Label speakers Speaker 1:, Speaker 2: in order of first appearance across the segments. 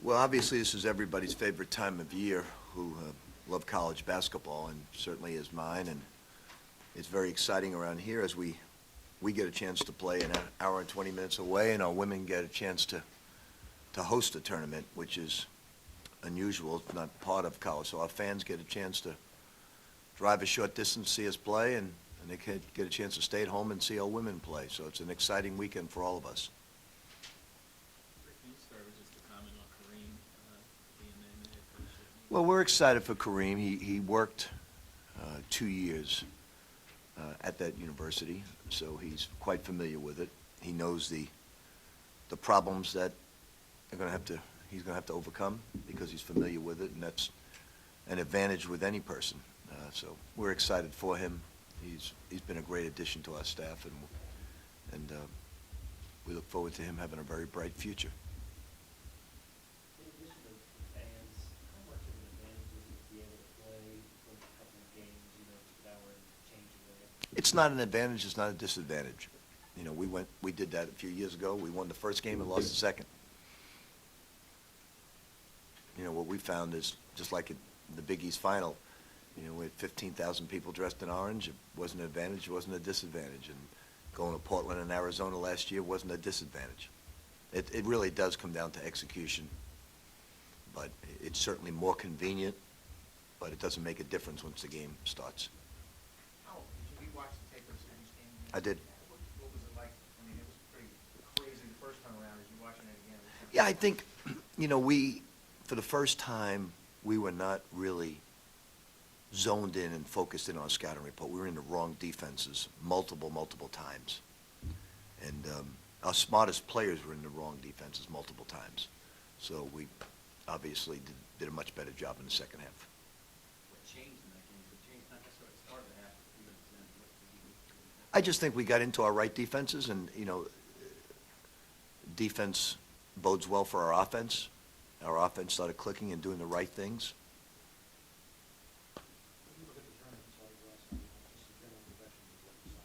Speaker 1: Well, obviously, this is everybody's favorite time of year who love college basketball, and certainly is mine. And it's very exciting around here as we get a chance to play an hour and 20 minutes away, and our women get a chance to host a tournament, which is unusual. It's not part of college. So our fans get a chance to drive a short distance, see us play, and they can get a chance to stay at home and see our women play. So it's an exciting weekend for all of us.
Speaker 2: Can you start with just a comment on Kareem being named the head coach?
Speaker 1: Well, we're excited for Kareem. He worked 2 years at that university, so he's quite familiar with it. He knows the problems that he's going to have to overcome because he's familiar with it, and that's an advantage with any person. So we're excited for him. He's been a great addition to our staff, and we look forward to him having a very bright future.
Speaker 3: In addition to fans, how much of an advantage is it to be able to play for a couple of games, just an hour and change away?
Speaker 1: It's not an advantage. It's not a disadvantage. We did that a few years ago. We won the first game and lost the second. What we found is just like in the Big East final, we had 15,000 people dressed in orange. It wasn't an advantage. It wasn't a disadvantage. And going to Portland and Arizona last year wasn't a disadvantage. It really does come down to execution, but it's certainly more convenient, but it doesn't make a difference once the game starts.
Speaker 4: Oh, did you watch the tape of the Spanish game?
Speaker 1: I did.
Speaker 4: What was it like? I mean, it was pretty crazy the first time around. As you watching it again?
Speaker 1: Yeah, I think, for the first time, we were not really zoned in and focused in on scouting report. We were in the wrong defenses multiple times. And our smartest players were in the wrong defenses multiple times. So we obviously did a much better job in the second half.
Speaker 3: What changed in that game? What changed, not necessarily at the start of the half, but then what did you do?
Speaker 1: I just think we got into our right defenses, and, defense bodes well for our offense. Our offense started clicking and doing the right things.
Speaker 3: When you look at the tournament starting last night, just a general impression of what you saw,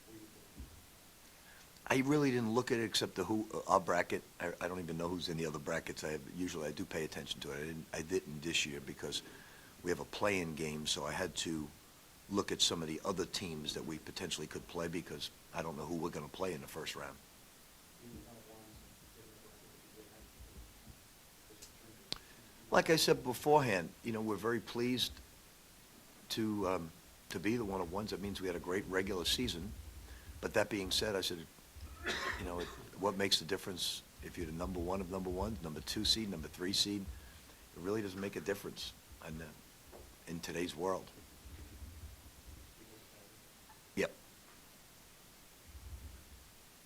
Speaker 3: what do you think?
Speaker 1: I really didn't look at it except our bracket. I don't even know who's in the other brackets. Usually I do pay attention to it. I didn't this year because we have a play-in game, so I had to look at some of the other teams that we potentially could play because I don't know who we're going to play in the first round. Like I said beforehand, we're very pleased to be the one-of-ones. That means we had a great regular season. But that being said, I said, what makes the difference if you're the number one of number ones, number 2 seed, number 3 seed? It really doesn't make a difference in today's world. Yep.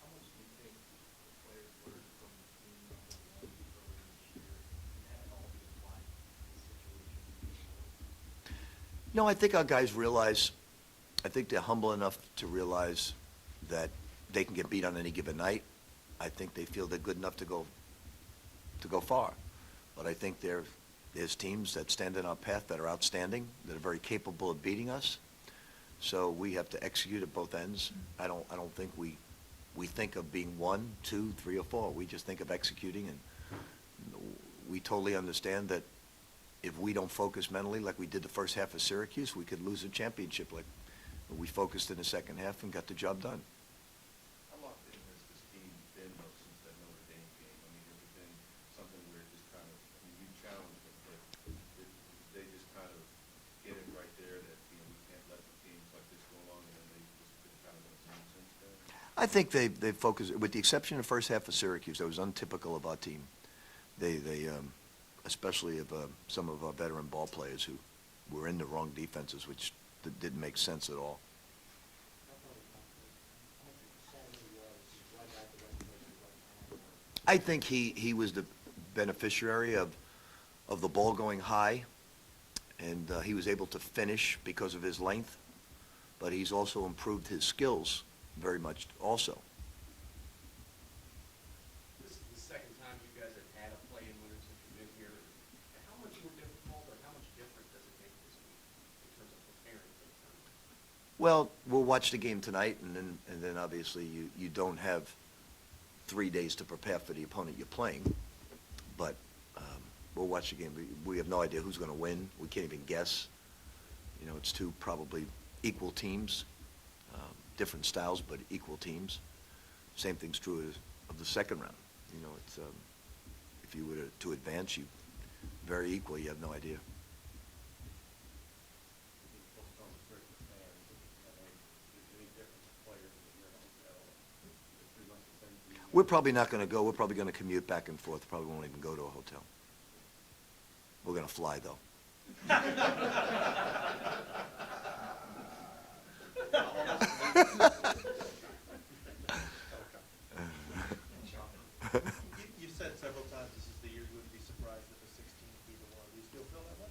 Speaker 2: How much do you think the players learned from being number one earlier this year, and that all be applied to the situation?
Speaker 1: No, I think our guys realize, I think they're humble enough to realize that they can get beat on any given night. I think they feel they're good enough to go far. But I think there's teams that stand in our path that are outstanding, that are very capable of beating us. So we have to execute at both ends. I don't think we think of being 1, 2, 3, or 4. We just think of executing, and we totally understand that if we don't focus mentally like we did the first half of Syracuse, we could lose a championship. Like we focused in the second half and got the job done.
Speaker 5: How locked in has this team been, though, since that Notre Dame game? I mean, has it been something where it just kind of, you challenged them, but they just kind of get it right there that, we can't let the teams like this go along, and then they've just been kind of been a team since then?
Speaker 1: I think they focused, with the exception of the first half of Syracuse, that was untypical of our team. They especially of some of our veteran ball players who were in the wrong defenses, which didn't make sense at all. I think he was the beneficiary of the ball going high, and he was able to finish because of his length, but he's also improved his skills very much also.
Speaker 6: This is the second time you guys have had a play-in winner since you've been here. How much more difficult or how much different does it make this week in terms of preparing for the tournament?
Speaker 1: Well, we'll watch the game tonight, and then obviously you don't have 3 days to prepare for the opponent you're playing. But we'll watch the game. We have no idea who's going to win. We can't even guess. You know, it's two probably equal teams, different styles, but equal teams. Same thing's true of the second round. You know, it's if you were to advance, you very equal. You have no idea. We're probably not going to go. We're probably going to commute back and forth. Probably won't even go to a hotel. We're going to fly, though.
Speaker 2: You've said several times this is the year you wouldn't be surprised if a 16 beat a 1. Do you still feel that way?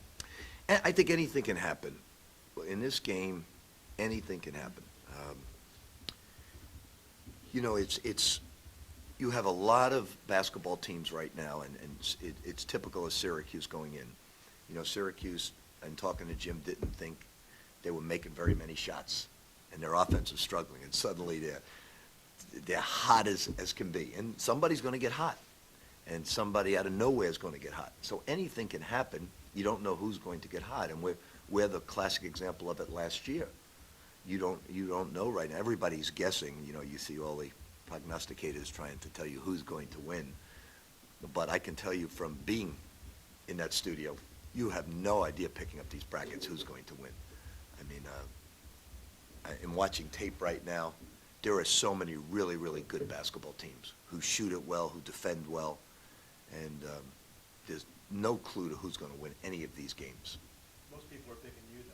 Speaker 1: And I think anything can happen. In this game, anything can happen. You know, it's you have a lot of basketball teams right now, and it's typical of Syracuse going in. You know, Syracuse, and talking to Jim, didn't think they were making very many shots, and their offense is struggling, and suddenly they're hot as can be. And somebody's going to get hot, and somebody out of nowhere is going to get hot. So anything can happen. You don't know who's going to get hot, and we're the classic example of it last year. You don't know right now. Everybody's guessing. You know, you see all the prognosticators trying to tell you who's going to win. But I can tell you from being in that studio, you have no idea picking up these brackets who's going to win. I mean, in watching tape right now, there are so many really, really good basketball teams who shoot it well, who defend well, and there's no clue to who's going to win any of these games.
Speaker 2: Most people are picking you, though.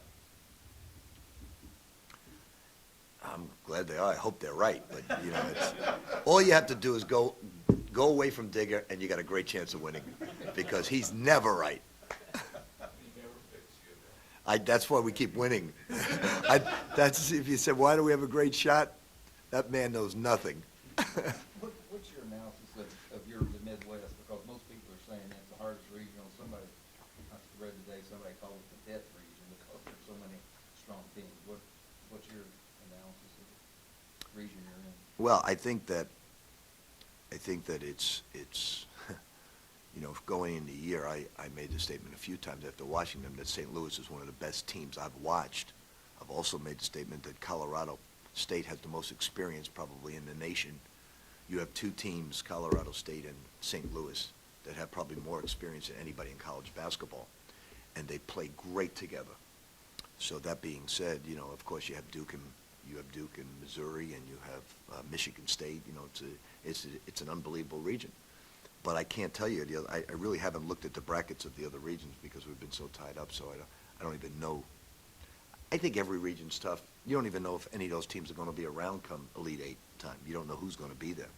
Speaker 1: I'm glad they are. I hope they're right. But, you know, all you have to do is go away from Digger, and you got a great chance of winning, because he's never right. That's why we keep winning. That's if you said, why do we have a great shot? That man knows nothing.
Speaker 7: What's your analysis of the Midwest? Because most people are saying that's the hardest regional. Somebody, I read today, somebody called it the death region because there's so many strong teams. What's your analysis of the region you're in?
Speaker 1: Well, I think that it's you know, going into the year, I made the statement a few times after watching them that St. Louis is one of the best teams I've watched. I've also made the statement that Colorado State has the most experience probably in the nation. You have two teams, Colorado State and St. Louis, that have probably more experience than anybody in college basketball, and they play great together. So that being said, you know, of course you have Duke and Missouri, and you have Michigan State. You know, it's an unbelievable region. But I can't tell you, I really haven't looked at the brackets of the other regions because we've been so tied up, so I don't even know. I think every region's tough. You don't even know if any of those teams are going to be around come Elite Eight time. You don't know who's going to be there.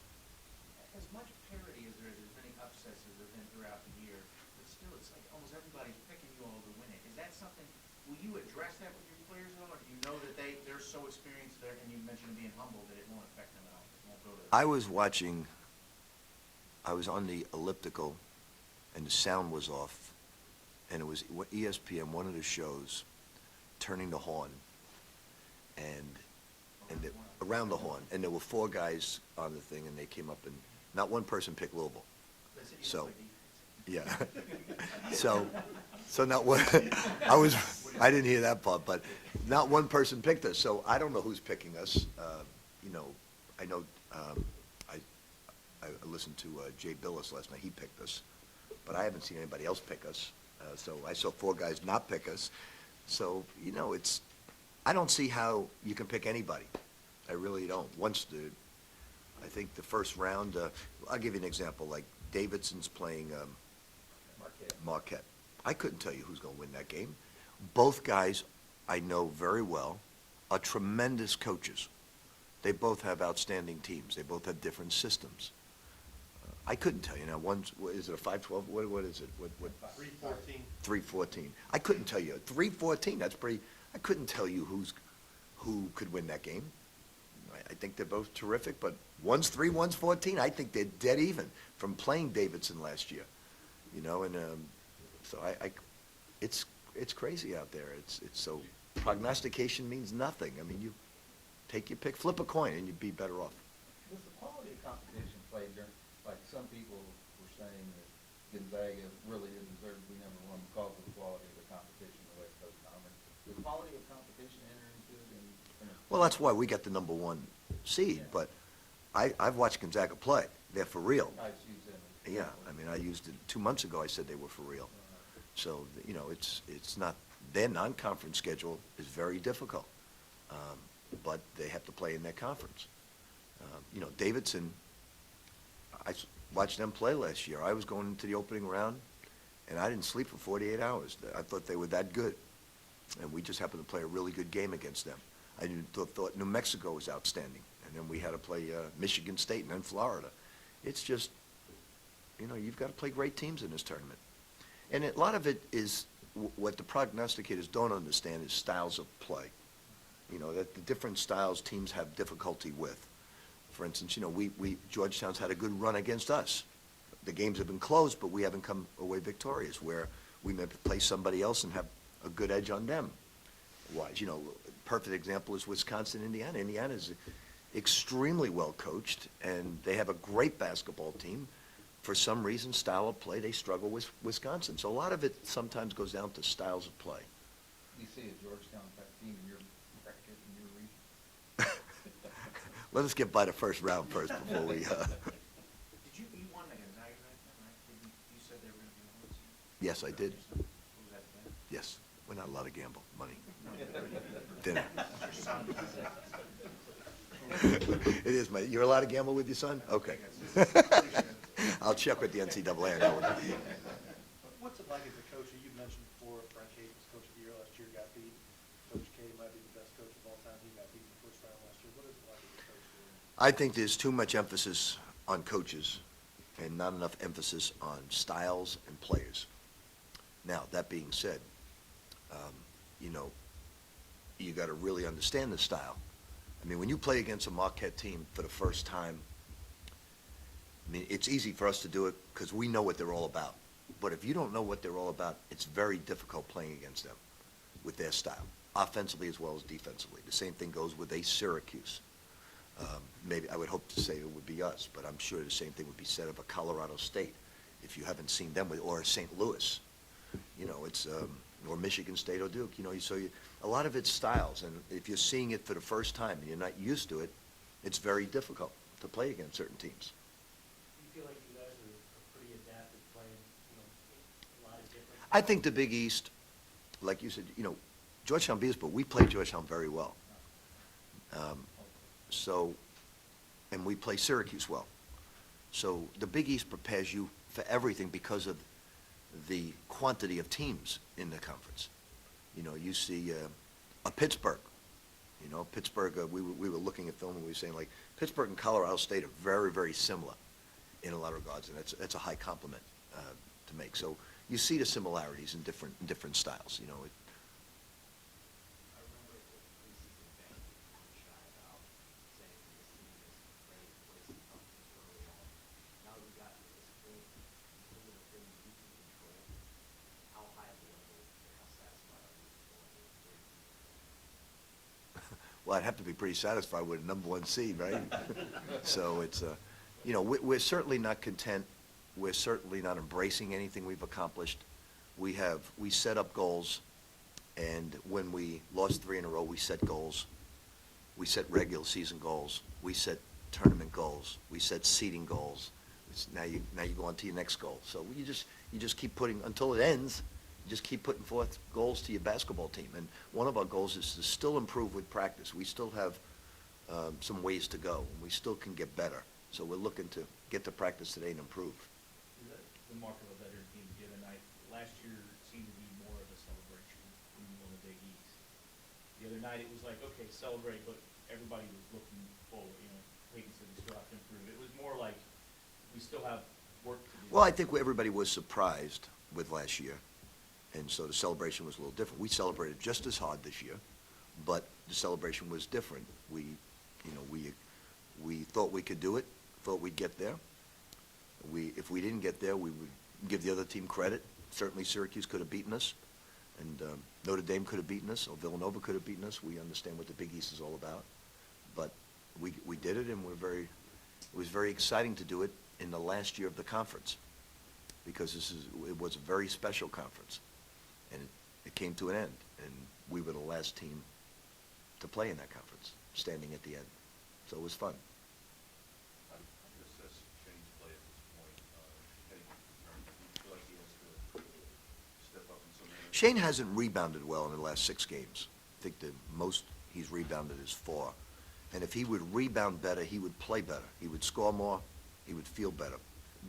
Speaker 4: As much parity as there is, as many upsets as there have been throughout the year, but still, it's like almost everybody's picking you all to win it. Is that something, will you address that with your players at all, or do you know that they're so experienced there, and you mentioned being humble, that it won't affect them at all? It won't go to
Speaker 1: I was on the elliptical, and the sound was off, and it was ESPN, one of the shows, turning the horn, and around the horn, and there were four guys on the thing, and they came up, and not one person picked Louisville. So, yeah. So not one. I didn't hear that part, but not one person picked us. So I don't know who's picking us. You know, I know. I listened to Jay Billis last night. He picked us, but I haven't seen anybody else pick us. So I saw four guys not pick us. So, you know, I don't see how you can pick anybody. I really don't. I think the first round, I'll give you an example, like Davidson's playing Marquette. I couldn't tell you who's going to win that game. Both guys I know very well are tremendous coaches. They both have outstanding teams. They both have different systems. I couldn't tell you now. Is it a 5-12? What is it? What?
Speaker 2: 3-14.
Speaker 1: 3-14. I couldn't tell you. 3-14. That's pretty. I couldn't tell you who could win that game. I think they're both terrific, but one's 3, one's 14. I think they're dead even from playing Davidson last year. You know, and so it's crazy out there. It's so prognostication means nothing. I mean, you take your pick, flip a coin, and you'd be better off.
Speaker 7: Does the quality of competition played during, like some people were saying that Gonzaga really didn't deserve to be number one because of the quality of the competition in the West Coast Conference. The quality of competition enter into it
Speaker 1: Well, that's why we got the number one seed,
Speaker 7: Yeah.
Speaker 1: but I've watched Gonzaga play. They're for real.
Speaker 7: I just use them as.
Speaker 1: Yeah, I mean, I used it 2 months ago, I said they were for real. So, you know, it's not, their non-conference schedule is very difficult, but they have to play in their conference. You know, Davidson, watched them play last year. I was going into the opening round, and I didn't sleep for 48 hours. I thought they were that good, and we just happened to play a really good game against them. I thought New Mexico was outstanding, and then we had to play Michigan State and then Florida. It's just, you know, you've got to play great teams in this tournament. And a lot of it is, what the prognosticators don't understand is styles of play. You know, that the different styles teams have difficulty with. For instance, you know, Georgetown's had a good run against us. The games have been close, but we haven't come away victorious, where we may play somebody else and have a good edge on them. Wise, you know, perfect example is Wisconsin, Indiana. Indiana's extremely well coached, and they have a great basketball team. For some reason, style of play, they struggle with Wisconsin. So a lot of it sometimes goes down to styles of play.
Speaker 7: You see a Georgetown type team in your bracket, in your region?
Speaker 1: Let us get by the first round first before we,
Speaker 4: Did you won the Gonzaga right now, right? You said they were going to be the one seed?
Speaker 1: Yes, I did.
Speaker 4: Who was that then?
Speaker 1: Yes, we're not allowed to gamble, money. Dinner.
Speaker 4: Your son.
Speaker 1: It is, you're allowed to gamble with your son? Okay. I'll check with the NCAA on that one.
Speaker 3: What's it like as a coach? You mentioned before, Frank Hayes was coach of the year last year, got beat. Coach K might be the best coach of all time. He got beat in the first round last year. What is it like as a coach?
Speaker 1: I think there's too much emphasis on coaches and not enough emphasis on styles and players. Now, that being said, you know, you got to really understand the style. I mean, when you play against a Marquette team for the first time, I mean, it's easy for us to do it because we know what they're all about. But if you don't know what they're all about, it's very difficult playing against them with their style, offensively as well as defensively. The same thing goes with a Syracuse. Maybe I would hope to say it would be us, but I'm sure the same thing would be said of a Colorado State if you haven't seen them, or St. Louis. You know, it's or Michigan State or Duke. You know, a lot of it's styles, and if you're seeing it for the first time and you're not used to it, it's very difficult to play against certain teams.
Speaker 3: Do you feel like you guys are pretty adapted playing, you know, a lot of different?
Speaker 1: I think the Big East, like you said, you know, Georgetown beat us, but we played Georgetown very well. And we play Syracuse well. So the Big East prepares you for everything because of the quantity of teams in the conference. You know, you see a Pittsburgh. You know, Pittsburgh, we were looking at film and we were saying, like, Pittsburgh and Colorado State are very, very similar in a lot of regards, and that's a high compliment to make. So you see the similarities in different styles, you know.
Speaker 2: I remember at the preseason thing, you were shy about saying this team is ready to play some tough teams early on. Now that we've gotten to this point, in terms of the things you can control, how high of a level or how satisfied are you with going with where you can?
Speaker 1: Well, I'd have to be pretty satisfied with a number one seed, right? So it's, you know, we're certainly not content. We're certainly not embracing anything we've accomplished. We set up goals, and when we lost 3 in a row, we set goals. We set regular season goals. We set tournament goals. We set seeding goals. Now you go on to your next goal. So you just keep putting, until it ends, you just keep putting forth goals to your basketball team. And one of our goals is to still improve with practice. We still have some ways to go, and we still can get better. So we're looking to get to practice today and improve.
Speaker 3: The mark of a veteran team the other night. Last year seemed to be more of a celebration when you won the Big East. The other night it was like, okay, celebrate, but everybody was looking forward. You know, Peyton said we still have to improve. It was more like we still have work to do.
Speaker 1: Well, I think everybody was surprised with last year, and so the celebration was a little different. We celebrated just as hard this year, but the celebration was different. We thought we could do it, thought we'd get there. If we didn't get there, we would give the other team credit. Certainly Syracuse could have beaten us, and Notre Dame could have beaten us, or Villanova could have beaten us. We understand what the Big East is all about. But we did it, and we're very, It was very exciting to do it in the last year of the conference, because it was a very special conference, and it came to an end, and we were the last team to play in that conference, standing at the end. So it was fun.
Speaker 5: How do you assess Shane's play at this point, heading into the tournament? Do you feel like he has to step up in some areas?
Speaker 1: Shane hasn't rebounded well in the last 6 games. I think the most he's rebounded is 4. And if he would rebound better, he would play better. He would score more. He would feel better.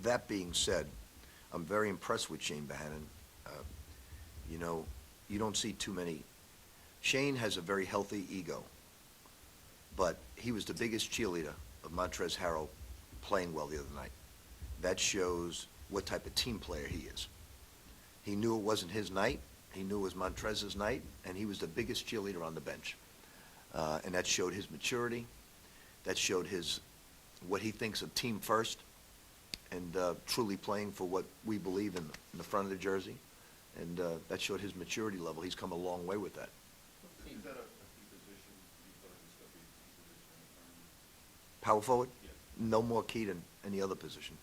Speaker 1: That being said, I'm very impressed with Shane Bohannon. You know, you don't see too many. Shane has a very healthy ego, but he was the biggest cheerleader of Montrezl Harrell playing well the other night. That shows what type of team player he is. He knew it wasn't his night. He knew it was Montrezl's night, and he was the biggest cheerleader on the bench. And that showed his maturity. That showed what he thinks of team first, and truly playing for what we believe in the front of the jersey. And that showed his maturity level. He's come a long way with that.
Speaker 5: Is that a key position? Do you feel like it's going to be a key position in the tournament?
Speaker 1: Power forward?
Speaker 5: Yeah.
Speaker 1: No more key than any other position.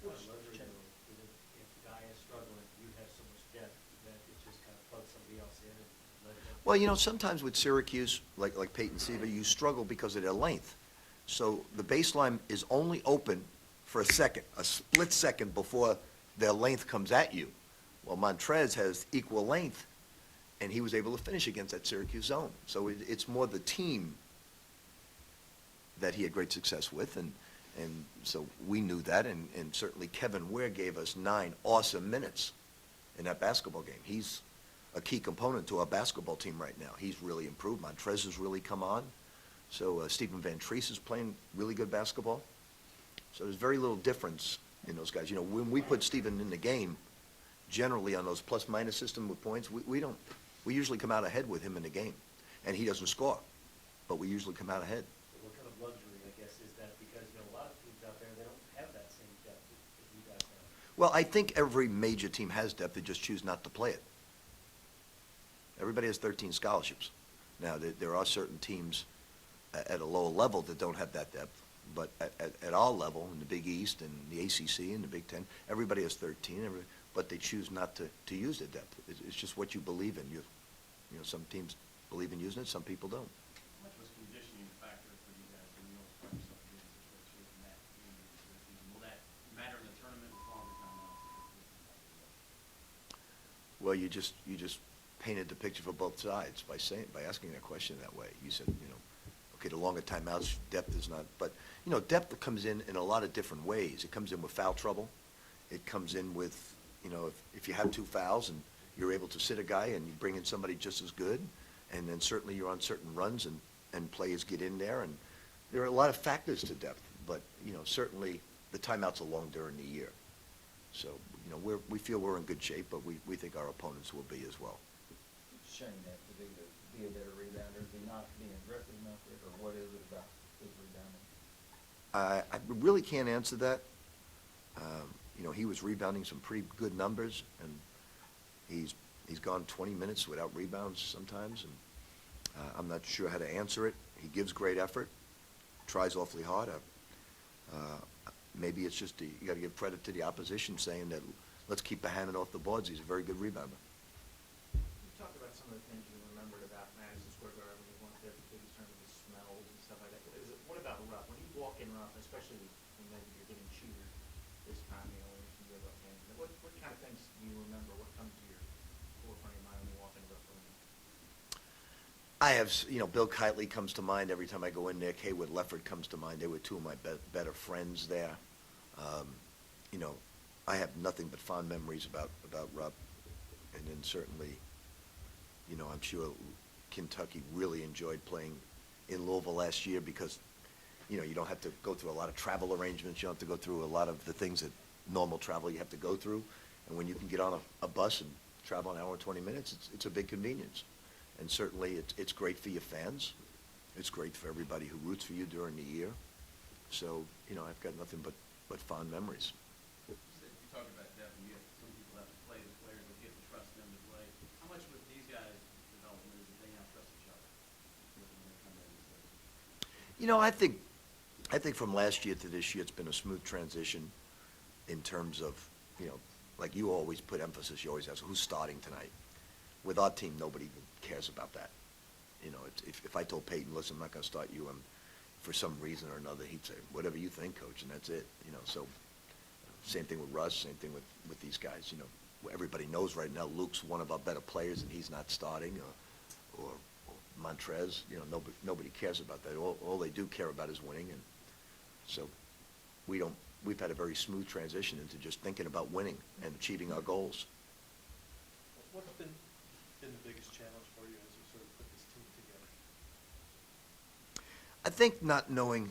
Speaker 2: What's luxury though, is it, if the guy is struggling, you have so much depth that it just kind of plugs somebody else in and let them.
Speaker 1: Well, you know, sometimes with Syracuse, like Peyton Seaver, you struggle because of their length. So the baseline is only open for a second, a split second before their length comes at you. Well, Montrez has equal length, and he was able to finish against that Syracuse zone. So it's more the team that he had great success with, and so we knew that, and certainly Kevin Ware gave us 9 awesome minutes in that basketball game. He's a key component to our basketball team right now. He's really improved. Montrez has really come on. So Stephen Van Treese is playing really good basketball. So there's very little difference in those guys. You know, when we put Stephen in the game, generally on those plus-minus system with points, we usually come out ahead with him in the game. And he doesn't score, but we usually come out ahead.
Speaker 2: So what kind of luxury, I guess, is that? Because, you know, a lot of teams out there, they don't have that same depth that you guys have.
Speaker 1: Well, I think every major team has depth, they just choose not to play it. Everybody has 13 scholarships. Now, there are certain teams at a lower level that don't have that depth, but at our level, in the Big East and the ACC and the Big Ten, everybody has 13, but they choose not to use the depth. It's just what you believe in. You know, some teams believe in using it, some people don't.
Speaker 3: How much was conditioning a factor for you guys when you always find yourself in a situation in that game? Will that matter in the tournament with longer timeouts?
Speaker 1: Well, you just painted the picture for both sides by asking that question that way. You said, you know, okay, the longer timeouts, depth is not, but, you know, depth comes in a lot of different ways. It comes in with foul trouble. It comes in with, you know, if you have 2 fouls and you're able to sit a guy and you bring in somebody just as good, and then certainly you're on certain runs and players get in there, and there are a lot of factors to depth, but, you know, certainly the timeouts are long during the year. So, you know, we feel we're in good shape, but we think our opponents will be as well.
Speaker 7: Shane have to do to be a better rebounder? Is he not being aggressive enough, or what is it about his rebounding?
Speaker 1: I really can't answer that. You know, he was rebounding some pretty good numbers, and he's gone 20 minutes without rebounds sometimes, and I'm not sure how to answer it. He gives great effort, tries awfully hard. Maybe it's just you got to give credit to the opposition saying that let's keep Bohannon off the boards. He's a very good rebounder.
Speaker 4: You talked about some of the things you remembered about Madison Square Garden when you went there, particularly in terms of the smells and stuff like that. What about Rupp? When you walk in Rupp, especially when maybe you're getting cheered this time, you know, when you go up games, what kind of things do you remember? What comes to your forefront of your mind when you walk into Rupp Arena?
Speaker 1: I have, you know, Bill Kitely comes to mind every time I go in there. Kaywood Lefford comes to mind. They were 2 of my better friends there. You know, I have nothing but fond memories about Rupp. And then certainly, you know, I'm sure Kentucky really enjoyed playing in Louisville last year because, you know, you don't have to go through a lot of travel arrangements. You don't have to go through a lot of the things that normal travel you have to go through. And when you can get on a bus and travel an hour and 20 minutes, it's a big convenience. And certainly it's great for your fans. It's great for everybody who roots for you during the year. So, you know, I've got nothing but fond memories.
Speaker 3: You talk about depth, and some people have to play the players, but you have to trust them to play. How much with these guys' development is that they now trust each other when they come in?
Speaker 1: You know, I think I think from last year to this year, it's been a smooth transition in terms of, like you always put emphasis, you always ask, who's starting tonight? With our team, nobody even cares about that. If I told Peyton, listen, I'm not going to start you, for some reason or another, he'd say, whatever you think, coach, and that's it. So same thing with Russ, same thing with these guys. Everybody knows right now Luke's one of our better players and he's not starting, or Montrez. Nobody cares about that. All they do care about is winning, and so we've had a very smooth transition into just thinking about winning and achieving our goals.
Speaker 8: What's been the biggest challenge for you as you sort of put this team together?
Speaker 1: I think not knowing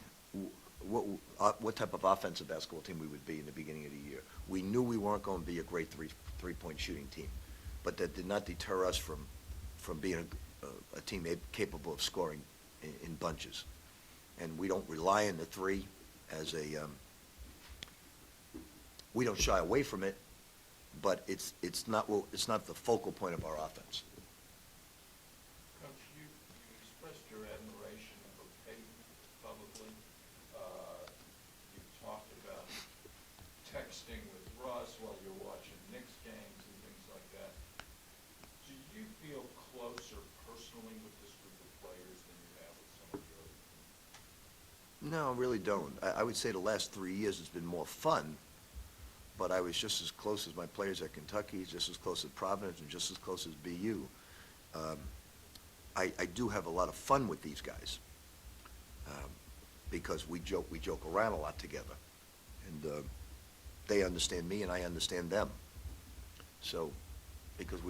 Speaker 1: what type of offensive basketball team we would be in the beginning of the year. We knew we weren't going to be a great three-point shooting team, but that did not deter us from being a team capable of scoring in bunches. And we don't rely on the three as we don't shy away from it, but it's not the focal point of our offense.
Speaker 9: Coach, you expressed your admiration for Peyton publicly. You talked about texting with Russ while you're watching Knicks games and things like that. Do you feel closer personally with this group of players than you have with some of your other teams?
Speaker 1: No, I really don't. I would say the last 3 years has been more fun, but I was just as close as my players at Kentucky, just as close as Providence, and just as close as BU. I do have a lot of fun with these guys because we joke around a lot together, and they understand me and I understand them. So, because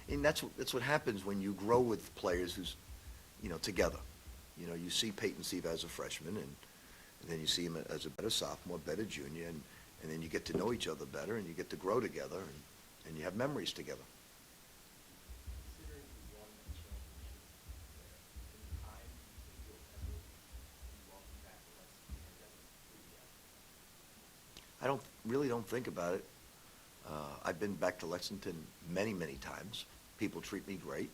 Speaker 1: and that's what happens when you grow with players who's, together. You see Peyton Siva as a freshman, and then you see him as a better sophomore, better junior, and then you get to know each other better, and you get to grow together, and you have memories together.
Speaker 2: Considering you won that championship there, in time that you'll ever be welcome back to Lexington, has that been completely out?
Speaker 1: I really don't think about it. I've been back to Lexington many, many times. People treat me great.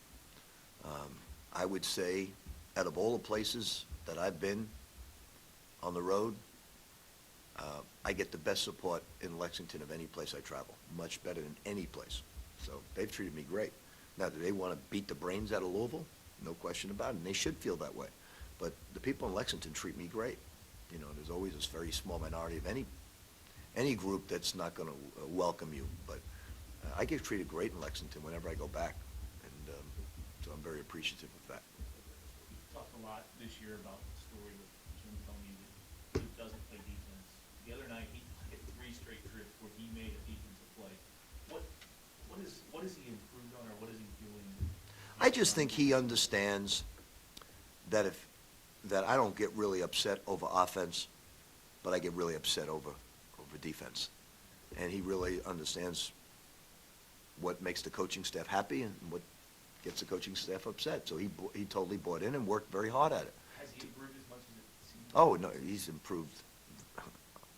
Speaker 1: I would say, out of all the places that I've been on the road, I get the best support in Lexington of any place I travel, much better than any place. So they've treated me great. Now, do they want to beat the brains out of Louisville? No question about it, and they should feel that way. But the people in Lexington treat me great. There's always this very small minority of any group that's not going to welcome you. But I get treated great in Lexington whenever I go back, and so I'm very appreciative of that.
Speaker 3: We've talked a lot this year about the story with Jim Tony that Luke doesn't play defense. The other night, he hit 3 straight trips where he made a defensive play. What is he improved on, or what is he doing?
Speaker 1: I just think he understands that that I don't get really upset over offense, but I get really upset over defense. And he really understands what makes the coaching staff happy and what gets the coaching staff upset. So he totally bought in and worked very hard at it.
Speaker 3: Has he improved as much as it seems?
Speaker 1: Oh, no, he's improved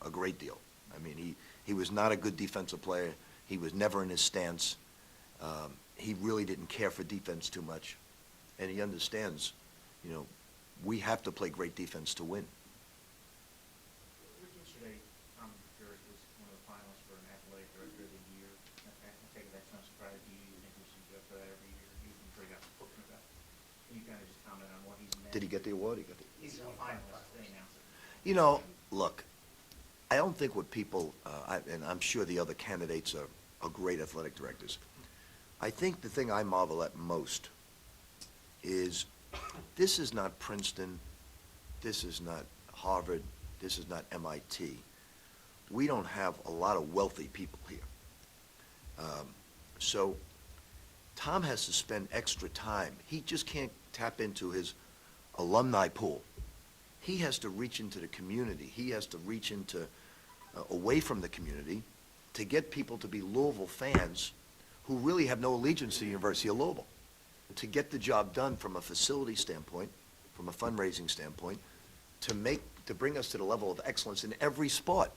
Speaker 1: a great deal. I mean, he was not a good defensive player. He was never in his stance. He really didn't care for defense too much. And he understands, we have to play great defense to win.
Speaker 4: Yesterday, Tom Burris was one of the finalists for an athletic director of the year. I take it that's no surprise to you. You think we should go for that every year? You've been pretty outspoken about it. Can you kind of just comment on what he's meant?
Speaker 1: Did he get the award?
Speaker 4: He's a finalist, they announced it.
Speaker 1: Look, I don't think what people, and I'm sure the other candidates are great athletic directors. I think the thing I marvel at most is this is not Princeton, this is not Harvard, this is not MIT. We don't have a lot of wealthy people here. So Tom has to spend extra time. He just can't tap into his alumni pool. He has to reach into the community. He has to reach into away from the community to get people to be Louisville fans who really have no allegiance to the University of Louisville, to get the job done from a facility standpoint, from a fundraising standpoint, to bring us to the level of excellence in every sport.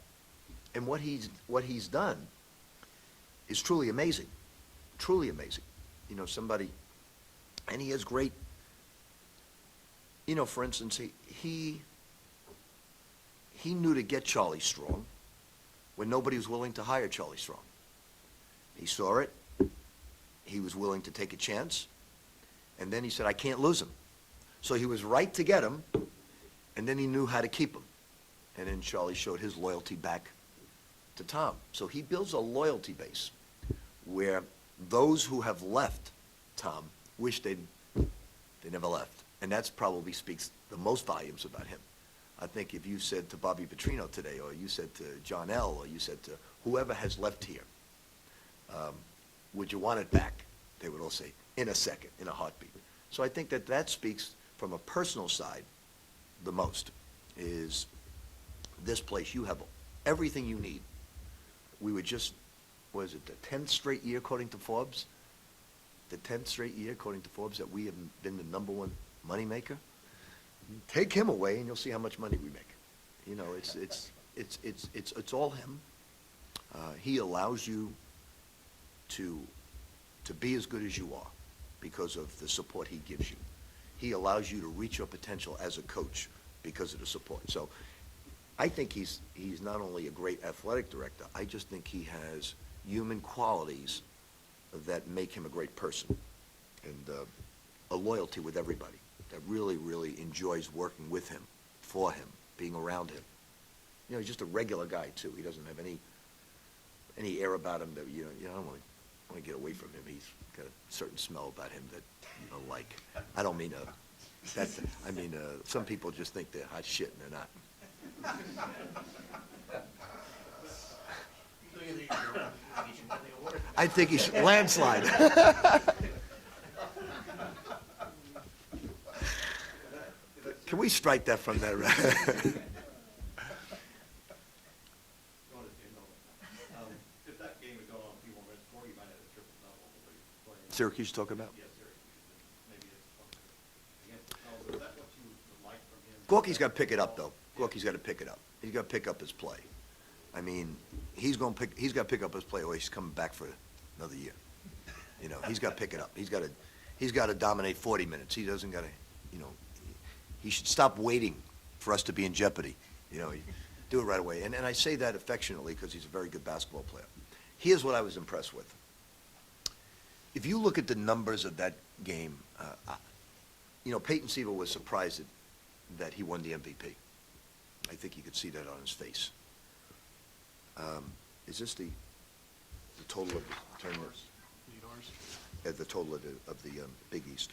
Speaker 1: And what he's done is truly amazing, truly amazing. And he has great, for instance, he knew to get Charlie Strong when nobody was willing to hire Charlie Strong. He saw it, he was willing to take a chance, and then he said, I can't lose him. So he was right to get him, and then he knew how to keep him. And then Charlie showed his loyalty back to Tom. So he builds a loyalty base where those who have left Tom wish they never left. And that's probably speaks the most volumes about him. I think if you said to Bobby Pitino today, or you said to John L., or you said to whoever has left here, would you want it back? They would all say, in a second, in a heartbeat. So I think that that speaks from a personal side the most, is this place, you have everything you need. We were just, was it the 10th straight year, according to Forbes? The 10th straight year, according to Forbes, that we have been the #1 moneymaker. Take him away, and you'll see how much money we make. You know, it's all him. He allows you to be as good as you are because of the support he gives you. He allows you to reach your potential as a coach because of the support. So I think he's not only a great athletic director, I just think he has human qualities that make him a great person, and a loyalty with everybody that really, really enjoys working with him, for him, being around him. You know, he's just a regular guy, too. He doesn't have any air about him that, you know, I don't want to get away from him. He's got a certain smell about him that you don't like. I don't mean some people just think they're hot shit, and they're not. I think he should landslide. Can we strike that from that?
Speaker 2: Going to if that game had gone on a few more minutes before, you might have a triple double.
Speaker 1: Syracuse talking about?
Speaker 2: Yeah, Syracuse. Maybe it's against the Knowles. Is that what you would like from him?
Speaker 1: Gorky's got to pick it up, though. Gorky's got to pick it up. He's got to pick up his play. I mean, he's got to pick up his play, or he's coming back for another year. You know, he's got to pick it up. He's got to dominate 40 minutes. He doesn't got to, you know, he should stop waiting for us to be in jeopardy. You know, do it right away. And I say that affectionately because he's a very good basketball player. Here's what I was impressed with. If you look at the numbers of that game, you know, Peyton Siva was surprised that he won the MVP. I think you could see that on his face. Is this the total of the tournament? The total of the Big East.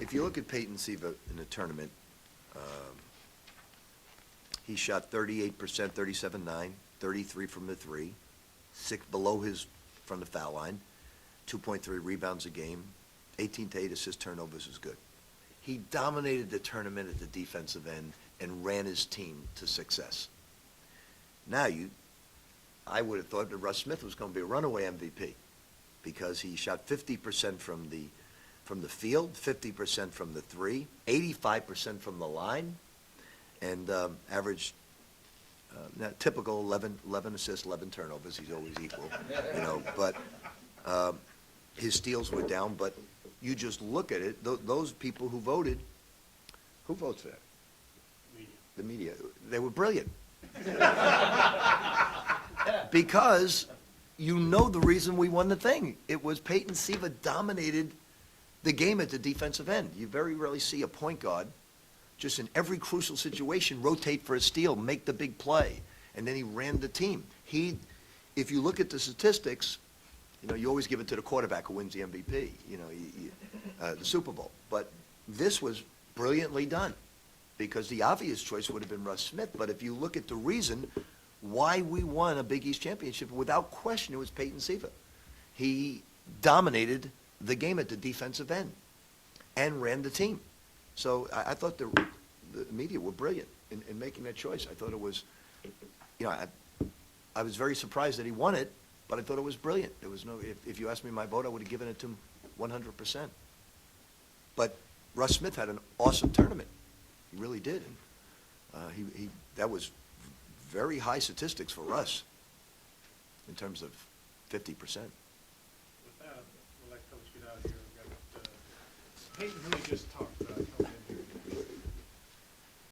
Speaker 1: If you look at Peyton Siva in the tournament, he shot 38%, 37.9, 33 from the three, 6 below his from the foul line, 2.3 rebounds a game, 18 to 8 assist turnovers is good. He dominated the tournament at the defensive end and ran his team to success. Now I would have thought that Russ Smith was going to be a runaway MVP because he shot 50% from the field, 50% from the three, 85% from the line, and averaged typical 11 assists, 11 turnovers. He's always equal, you know. But his steals were down. But you just look at it; those people who voted, who votes for that? The media. They were brilliant. Because you know the reason we won the thing. It was Peyton Siva dominated the game at the defensive end. You very rarely see a point guard just in every crucial situation rotate for a steal, make the big play, and then he ran the team. If you look at the statistics, you know, you always give it to the quarterback who wins the MVP, you know, the Super Bowl. But this was brilliantly done because the obvious choice would have been Russ Smith. But if you look at the reason why we won a Big East championship, without question, it was Peyton Siva. He dominated the game at the defensive end and ran the team. So I thought the media were brilliant in making that choice. I thought it was, you know, I was very surprised that he won it, but I thought it was brilliant. There was no, if you asked me my vote, I would have given it to him 100%. But Russ Smith had an awesome tournament. He really did. And, that was very high statistics for Russ in terms of 50%.
Speaker 8: With that, we'll let Coach get out of here. We've got Peyton, who we just talked about,